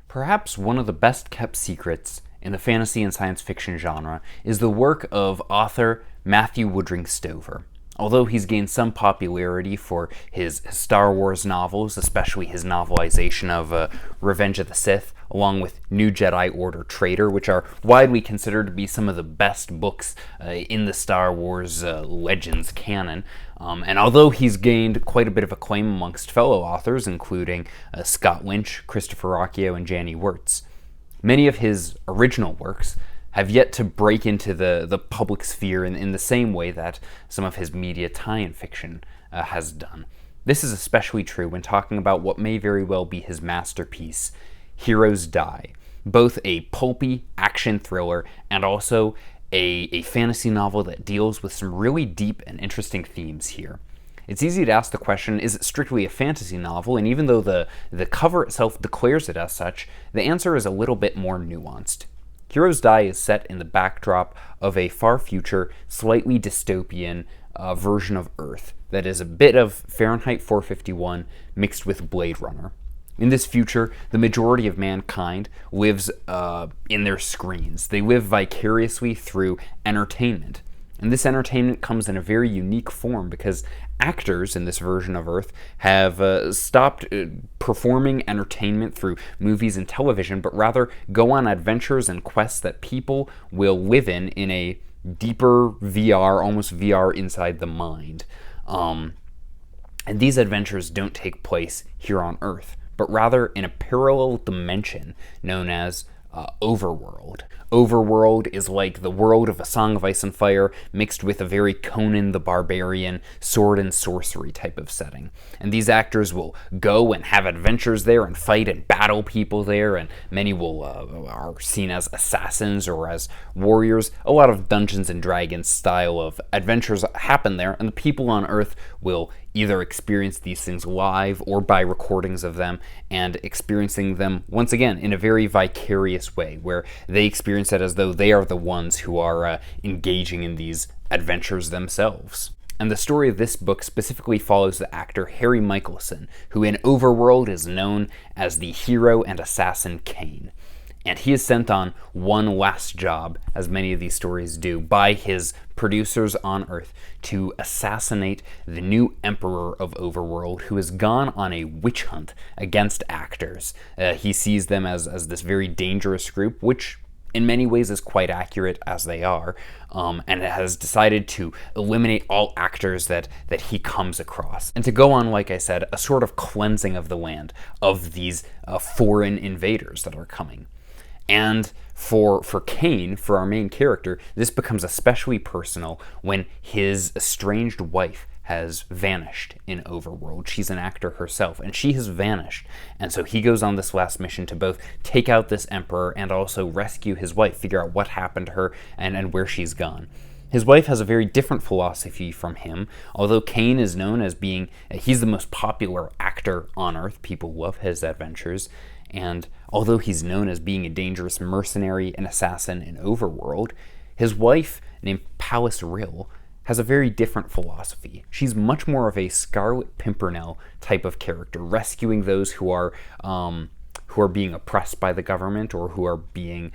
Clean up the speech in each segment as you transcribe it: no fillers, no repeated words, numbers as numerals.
Perhaps one of the best kept secrets in the fantasy and science fiction genre is the work of author Matthew Woodring Stover. Although he's gained some popularity for his Star Wars novels, especially his novelization of Revenge of the Sith, along with New Jedi Order Traitor, which are widely considered to be some of the best books in the Star Wars Legends canon. And although he's gained quite a bit of acclaim amongst fellow authors, including Scott Lynch, Christopher Ruocchio, and Janny Wurts, many of his original works have yet to break into the public sphere in the same way that some of his media tie-in fiction has done. This is especially true when talking about what may very well be his masterpiece, Heroes Die, both a pulpy action thriller and also a fantasy novel that deals with some really deep and interesting themes here. It's easy to ask the question, is it strictly a fantasy novel? And even though the cover itself declares it as such, the answer is a little bit more nuanced. Heroes Die is set in the backdrop of a far future, slightly dystopian version of Earth that is a bit of Fahrenheit 451 mixed with Blade Runner. In this future, the majority of mankind lives in their screens. They live vicariously through entertainment. And this entertainment comes in a very unique form because actors in this version of Earth have stopped performing entertainment through movies and television, but rather go on adventures and quests that people will live in a deeper VR, almost VR inside the mind. And these adventures don't take place here on Earth, but rather in a parallel dimension known as Overworld. Overworld is like the world of A Song of Ice and Fire mixed with a very Conan the Barbarian sword and sorcery type of setting. And these actors will go and have adventures there and fight and battle people there, and many will are seen as assassins or as warriors. A lot of Dungeons and Dragons style of adventures happen there, and the people on Earth will either experience these things live or by recordings of them, and experiencing them once again in a very vicarious way where they experience it as though they are the ones who are engaging in these adventures themselves. And the story of this book specifically follows the actor Harry Michelson, who in Overworld is known as the hero and assassin Kane. And he is sent on one last job, as many of these stories do, by his producers on Earth to assassinate the new emperor of Overworld, who has gone on a witch hunt against actors. He sees them as this very dangerous group, which in many ways is quite accurate as they are, and has decided to eliminate all actors that he comes across. And to go on, like I said, a sort of cleansing of the land of these foreign invaders that are coming. And for Kane, for our main character, this becomes especially personal when his estranged wife has vanished in Overworld. She's an actor herself, and she has vanished. And so he goes on this last mission to both take out this emperor and also rescue his wife, figure out what happened to her and where she's gone. His wife has a very different philosophy from him. Although Kane is known as being, he's the most popular actor on Earth. People love his adventures. And although he's known as being a dangerous mercenary and assassin in Overworld, his wife, named Pallas Rill, has a very different philosophy. She's much more of a Scarlet Pimpernel type of character, rescuing those who are being oppressed by the government or who are being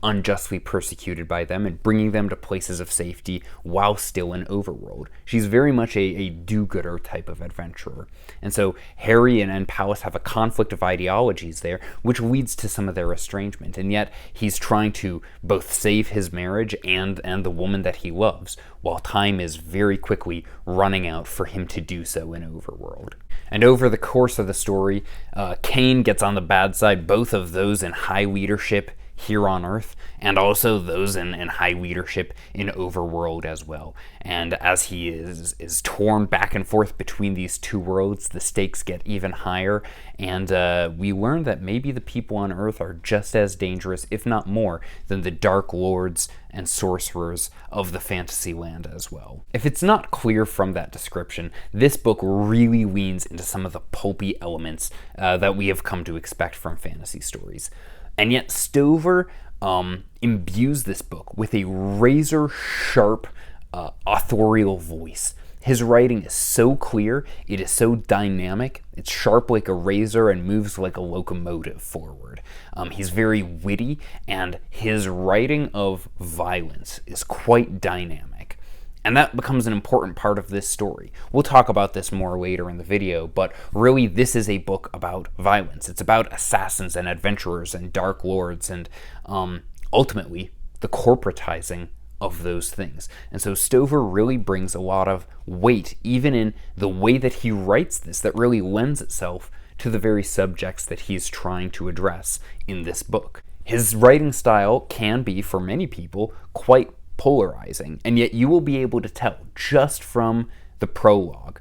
unjustly persecuted by them, and bringing them to places of safety while still in Overworld. She's very much a do-gooder type of adventurer. And so Harry and Pallas have a conflict of ideologies there, which leads to some of their estrangement. And yet he's trying to both save his marriage and the woman that he loves, while time is very quickly running out for him to do so in Overworld. And over the course of the story, Kane gets on the bad side, both of those in high leadership here on Earth, and also those in high leadership in Overworld as well. And as he is torn back and forth between these two worlds, the stakes get even higher, and we learn that maybe the people on Earth are just as dangerous, if not more, than the Dark Lords and sorcerers of the fantasy land as well. If it's not clear from that description, this book really leans into some of the pulpy elements that we have come to expect from fantasy stories. And yet Stover imbues this book with a razor-sharp authorial voice His writing is so clear, it is so dynamic, it's sharp like a razor and moves like a locomotive forward. He's very witty, and his writing of violence is quite dynamic. And that becomes an important part of this story. We'll talk about this more later in the video, but really this is a book about violence. It's about assassins and adventurers and dark lords and ultimately the corporatizing of those things. And so Stover really brings a lot of weight, even in the way that he writes this, that really lends itself to the very subjects that he's trying to address in this book. His writing style can be, for many people, quite polarizing, and yet you will be able to tell just from the prologue,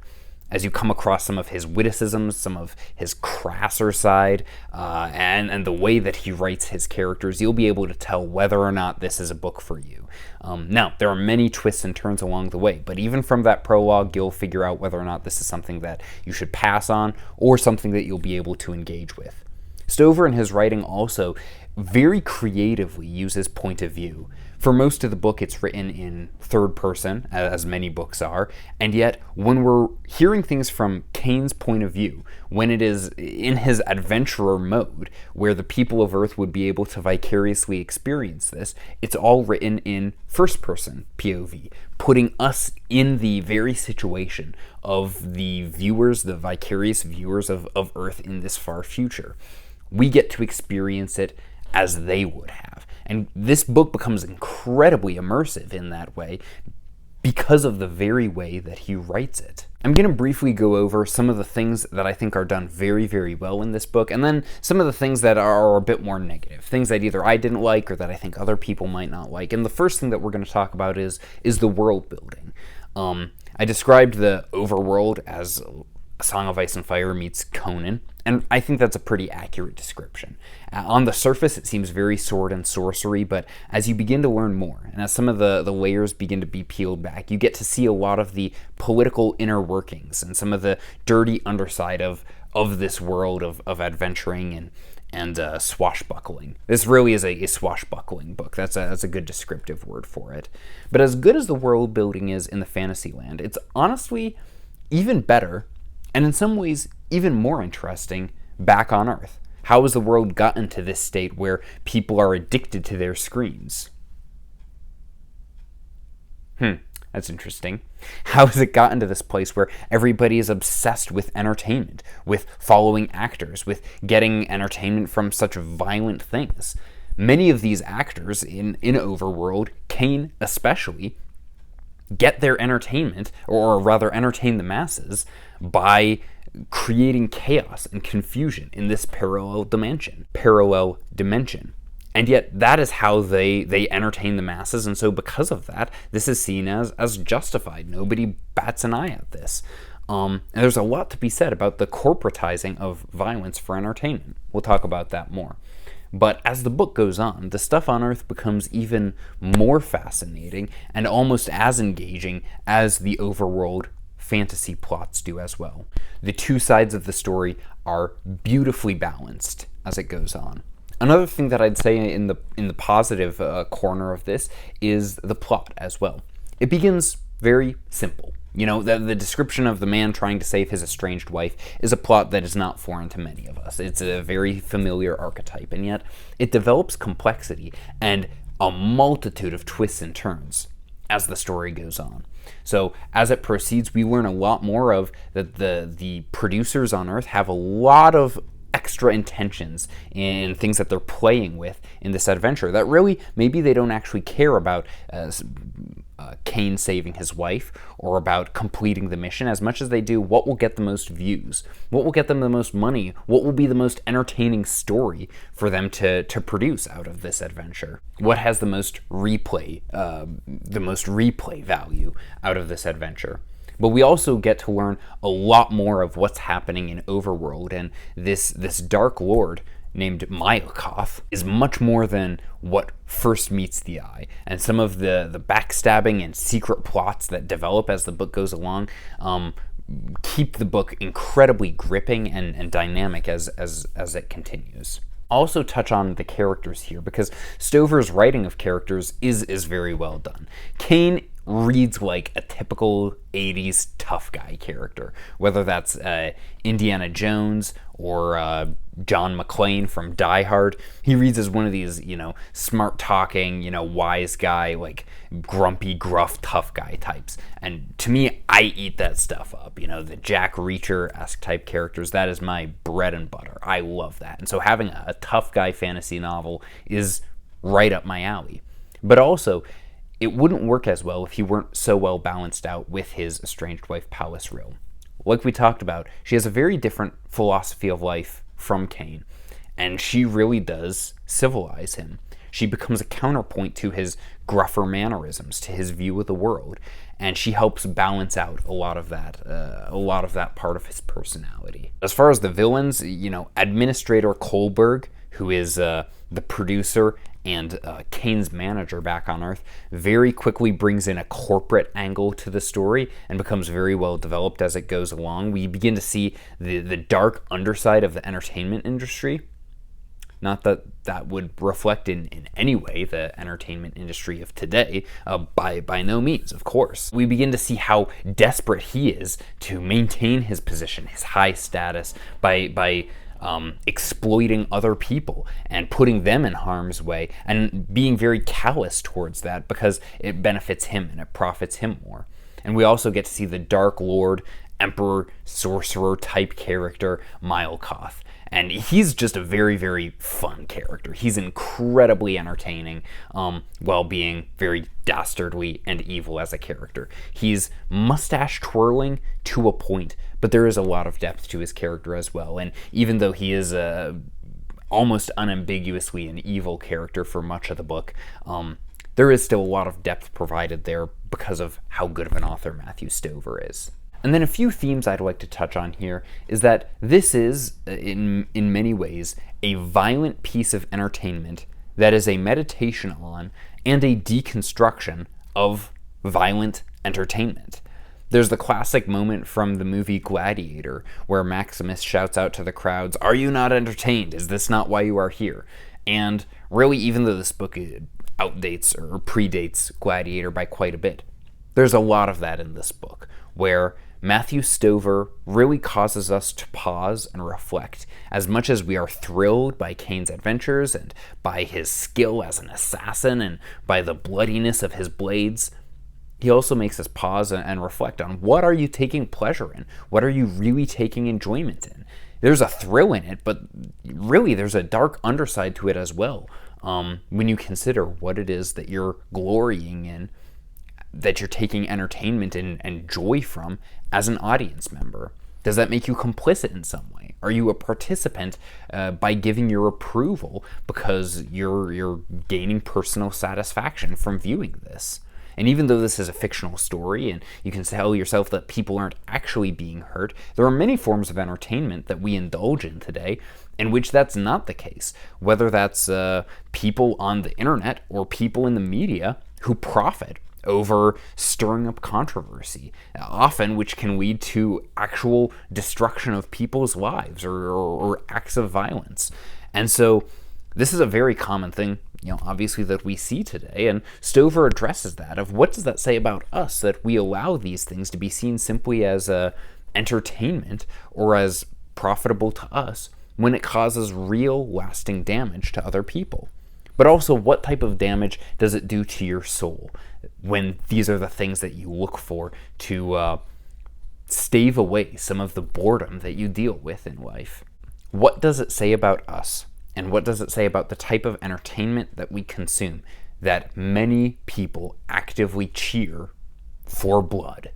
as you come across some of his witticisms, some of his crasser side, and the way that he writes his characters, you'll be able to tell whether or not this is a book for you. Now, there are many twists and turns along the way, but even from that prologue, you'll figure out whether or not this is something that you should pass on or something that you'll be able to engage with. Stover in his writing also very creatively uses point of view. For most of the book, it's written in third person, as many books are, and yet when we're hearing things from Kane's point of view, when it is in his adventurer mode, where the people of Earth would be able to vicariously experience this, it's all written in first person POV, putting us in the very situation of the viewers, the vicarious viewers of Earth in this far future. We get to experience it as they would have. And this book becomes incredibly immersive in that way because of the very way that he writes it. I'm going to briefly go over some of the things that I think are done very, very well in this book, and then some of the things that are a bit more negative, things that either I didn't like or that I think other people might not like. And the first thing that we're going to talk about is the world building. I described the overworld as A Song of Ice and Fire meets Conan, and I think that's a pretty accurate description. On the surface, it seems very sword and sorcery, but as you begin to learn more, and as some of the layers begin to be peeled back, you get to see a lot of the political inner workings and some of the dirty underside of this world of adventuring and swashbuckling. This really is a swashbuckling book. That's a good descriptive word for it. But as good as the world building is in the fantasy land, it's honestly even better, and in some ways, even more interesting, back on Earth. How has the world gotten to this state where people are addicted to their screens? That's interesting. How has it gotten to this place where everybody is obsessed with entertainment, with following actors, with getting entertainment from such violent things? Many of these actors in Overworld, Kane especially, get their entertainment, or rather entertain the masses, by creating chaos and confusion in this parallel dimension. And yet that is how they entertain the masses, and so because of that, this is seen as justified. Nobody bats an eye at this. And there's a lot to be said about the corporatizing of violence for entertainment. We'll talk about that more. But as the book goes on, the stuff on Earth becomes even more fascinating and almost as engaging as the overworld fantasy plots do as well. The two sides of the story are beautifully balanced as it goes on. Another thing that I'd say in the positive corner of this is the plot as well. It begins very simple. You know, the description of the man trying to save his estranged wife is a plot that is not foreign to many of us. It's a very familiar archetype, and yet it develops complexity and a multitude of twists and turns as the story goes on. So as it proceeds, we learn a lot more of that the producers on Earth have a lot of extra intentions in things that they're playing with in this adventure that really maybe they don't actually care about Kane saving his wife or about completing the mission as much as they do what will get the most views, what will get them the most money, what will be the most entertaining story for them to produce out of this adventure, what has the most replay value out of this adventure. But we also get to learn a lot more of what's happening in Overworld, and this Dark Lord named Myakoth is much more than what first meets the eye. And some of the backstabbing and secret plots that develop as the book goes along keep the book incredibly gripping and dynamic as it continues. I'll also touch on the characters here because Stover's writing of characters is very well done. Kane reads like a typical 80s tough guy character, whether that's Indiana Jones or John McClane from Die Hard. He reads as one of these, smart talking, wise guy, like grumpy, gruff, tough guy types. And to me, I eat that stuff up. The Jack Reacher-esque type characters, that is my bread and butter. I love that. And so having a tough guy fantasy novel is right up my alley. But also, it wouldn't work as well if he weren't so well balanced out with his estranged wife, Pallas Rill. Like we talked about, she has a very different philosophy of life from Cain, and she really does civilize him. She becomes a counterpoint to his gruffer mannerisms, to his view of the world, and she helps balance out a lot of that part of his personality. As far as the villains, Administrator Kohlberg, who is the producer and Cain's manager back on Earth, very quickly brings in a corporate angle to the story and becomes very well developed as it goes along. We begin to see the dark underside of the entertainment industry. Not that that would reflect in any way the entertainment industry of today, by no means, of course. We begin to see how desperate he is to maintain his position, his high status, by exploiting other people and putting them in harm's way and being very callous towards that because it benefits him and it profits him more. And we also get to see the Dark Lord, Emperor, Sorcerer type character, Milkoth. And he's just a very, very fun character. He's incredibly entertaining, while being very dastardly and evil as a character. He's mustache twirling to a point, but there is a lot of depth to his character as well. And even though he is almost unambiguously an evil character for much of the book, there is still a lot of depth provided there because of how good of an author Matthew Stover is. And then a few themes I'd like to touch on here is that this is, in many ways, a violent piece of entertainment that is a meditation on and a deconstruction of violent entertainment. There's the classic moment from the movie Gladiator where Maximus shouts out to the crowds, "Are you not entertained? Is this not why you are here?" And really, even though this book outdates or predates Gladiator by quite a bit, there's a lot of that in this book where Matthew Stover really causes us to pause and reflect. As much as we are thrilled by Cain's adventures and by his skill as an assassin and by the bloodiness of his blades, he also makes us pause and reflect on what are you taking pleasure in? What are you really taking enjoyment in? There's a thrill in it, but really there's a dark underside to it as well. When you consider what it is that you're glorying in, that you're taking entertainment and joy from as an audience member. Does that make you complicit in some way? Are you a participant by giving your approval because you're gaining personal satisfaction from viewing this? And even though this is a fictional story and you can tell yourself that people aren't actually being hurt, there are many forms of entertainment that we indulge in today in which that's not the case. Whether that's people on the internet or people in the media who profit over stirring up controversy, often which can lead to actual destruction of people's lives or acts of violence. And so this is a very common thing, obviously, that we see today, and Stover addresses that of what does that say about us that we allow these things to be seen simply as entertainment or as profitable to us when it causes real lasting damage to other people. But also, what type of damage does it do to your soul when these are the things that you look for to stave away some of the boredom that you deal with in life? What does it say about us? And what does it say about the type of entertainment that we consume that many people actively cheer for blood?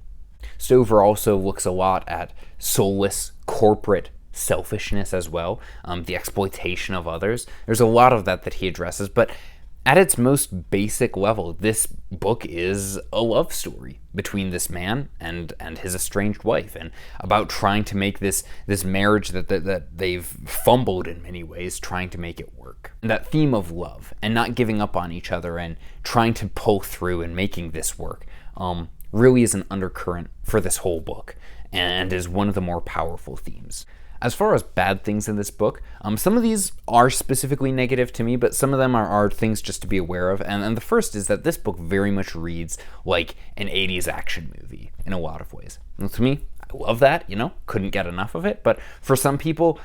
Stover also looks a lot at soulless corporate selfishness as well, the exploitation of others. There's a lot of that he addresses, but at its most basic level, this book is a love story between this man and his estranged wife, and about trying to make this marriage that they've fumbled in many ways, trying to make it work. And that theme of love and not giving up on each other and trying to pull through and making this work really is an undercurrent for this whole book and is one of the more powerful themes. As far as bad things in this book, some of these are specifically negative to me, but some of them are things just to be aware of. And the first is that this book very much reads like an 80s action movie in a lot of ways. And to me, I love that, couldn't get enough of it. But for some people,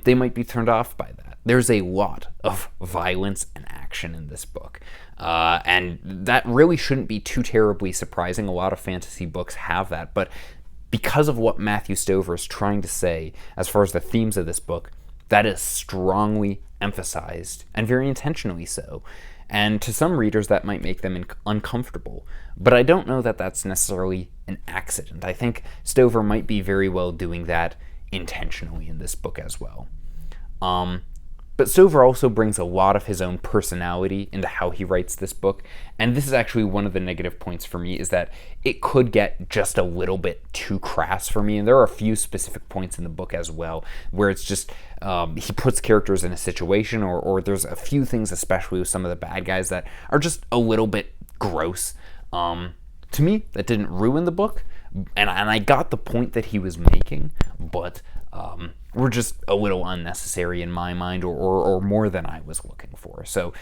they might be turned off by that. There's a lot of violence and action in this book. And that really shouldn't be too terribly surprising. A lot of fantasy books have that. But because of what Matthew Stover is trying to say as far as the themes of this book, that is strongly emphasized, and very intentionally so. And to some readers, that might make them uncomfortable. But I don't know that that's necessarily an accident. I think Stover might be very well doing that intentionally in this book as well. But Stover also brings a lot of his own personality into how he writes this book, and this is actually one of the negative points for me, is that it could get just a little bit too crass for me, and there are a few specific points in the book as well, where it's just, he puts characters in a situation, or there's a few things, especially with some of the bad guys, that are just a little bit gross. To me, that didn't ruin the book, and I got the point that he was making, but were just a little unnecessary in my mind, or more than I was looking for. So,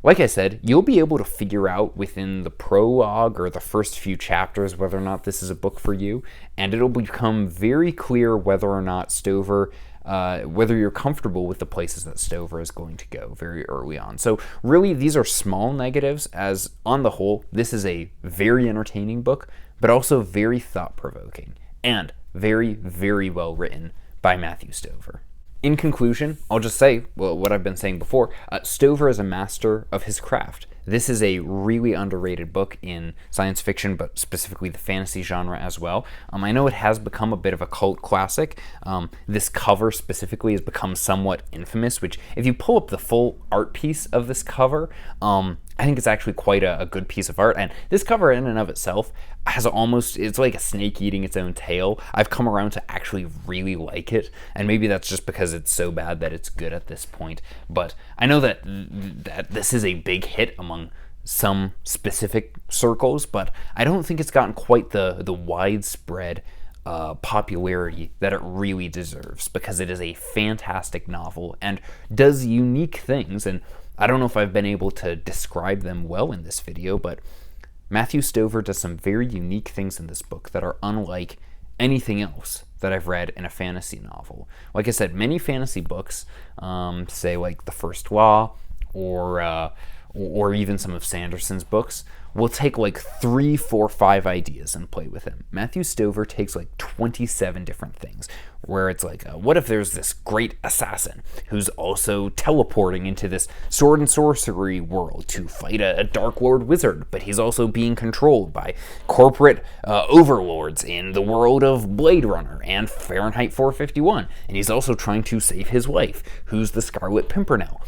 like I said, you'll be able to figure out within the prologue or the first few chapters whether or not this is a book for you, and it'll become very clear whether or not Stover, whether you're comfortable with the places that Stover is going to go very early on. So really, these are small negatives, as on the whole, this is a very entertaining book, but also very thought-provoking, and very, very well written by Matthew Stover. In conclusion, I'll just say what I've been saying before. Stover is a master of his craft. This is a really underrated book in science fiction, but specifically the fantasy genre as well. I know it has become a bit of a cult classic. This cover specifically has become somewhat infamous, which if you pull up the full art piece of this cover, I think it's actually quite a good piece of art. And this cover in and of itself has it's like a snake eating its own tail. I've come around to actually really like it, and maybe that's just because it's so bad that it's good at this point. But I know that this is a big hit among some specific circles, but I don't think it's gotten quite the widespread popularity that it really deserves, because it is a fantastic novel and does unique things. And I don't know if I've been able to describe them well in this video, but Matthew Stover does some very unique things in this book that are unlike anything else that I've read in a fantasy novel. Like I said, many fantasy books, say like The First Law, or even some of Sanderson's books, will take like 3, 4, 5 ideas and play with them. Matthew Stover takes like 27 different things, where it's like, what if there's this great assassin who's also teleporting into this sword and sorcery world to fight a Dark Lord wizard, but he's also being controlled by corporate overlords in the world of Blade Runner and Fahrenheit 451, and he's also trying to save his wife, who's the Scarlet Pimpernel.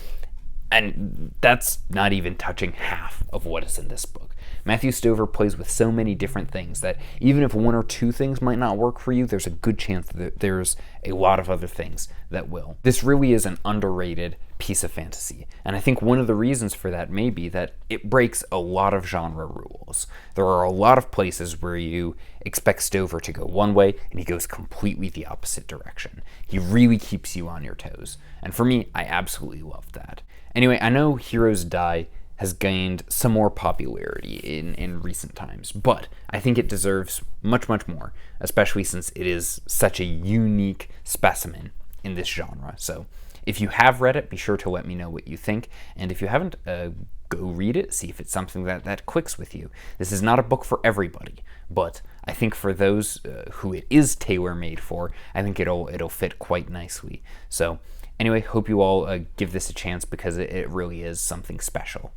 And that's not even touching half of what is in this book. Matthew Stover plays with so many different things that even if 1 or 2 things might not work for you, there's a good chance that there's a lot of other things that will. This really is an underrated piece of fantasy, and I think one of the reasons for that may be that it breaks a lot of genre rules. There are a lot of places where you expect Stover to go one way, and he goes completely the opposite direction. He really keeps you on your toes, and for me, I absolutely love that. Anyway, I know Heroes Die has gained some more popularity in recent times, but I think it deserves much, much more, especially since it is such a unique specimen in this genre. So if you have read it, be sure to let me know what you think, and if you haven't, go read it, see if it's something that clicks with you. This is not a book for everybody, but I think for those who it is tailor-made for, I think it'll fit quite nicely. So anyway, hope you all give this a chance, because it really is something special.